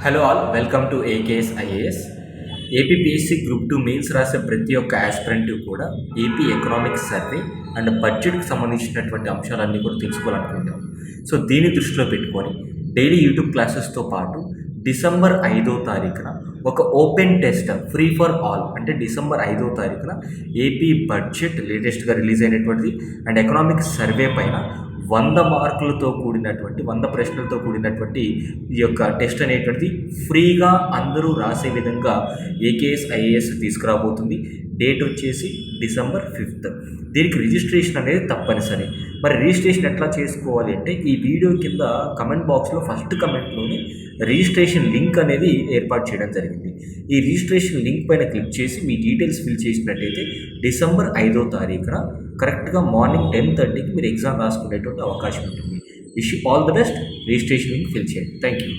Hello all, welcome to AKS IAS. APPSC group 2 mains రాసే ప్రతి ఒక్క ఆస్పిరెంట్ కూడా ఏపీ ఎకనామిక్స్ సర్వే అండ్ బడ్జెట్కి సంబంధించినటువంటి అంశాలన్నీ కూడా తెలుసుకోవాలనుకుంటాం. సో దీన్ని దృష్టిలో పెట్టుకొని డైలీ యూట్యూబ్ క్లాసెస్తో పాటు డిసెంబర్ 5వ తారీఖున ఒక open test free for all, అంటే డిసెంబర్ 5వ తారీఖున ఏపీ బడ్జెట్ లేటెస్ట్గా రిలీజ్ అయినటువంటిది అండ్ ఎకనామిక్స్ సర్వే పైన 100 మార్కులతో కూడినటువంటి 100 ప్రశ్నలతో కూడినటువంటి ఈ యొక్క టెస్ట్ అనేటువంటిది ఫ్రీగా అందరూ రాసే విధంగా ఏకేఎస్ ఐఏఎస్ తీసుకురాబోతుంది. డేట్ వచ్చేసి డిసెంబర్ 5th. దీనికి రిజిస్ట్రేషన్ అనేది తప్పనిసరి. మరి రిజిస్ట్రేషన్ ఎట్లా చేసుకోవాలి అంటే ఈ వీడియో కింద కమెంట్ బాక్స్లో ఫస్ట్ కమెంట్లోనే రిజిస్ట్రేషన్ లింక్ అనేది ఏర్పాటు చేయడం జరిగింది. ఈ రిజిస్ట్రేషన్ లింక్ పైన క్లిక్ చేసి మీ డీటెయిల్స్ ఫిల్ చేసినట్టయితే డిసెంబర్ 5వ తారీఖున కరెక్ట్గా మార్నింగ్ 10:30కి మీరు ఎగ్జామ్ రాసుకునేటువంటి అవకాశం ఉంటుంది. Wish you all the best. Registration link fill చేయండి. Thank you.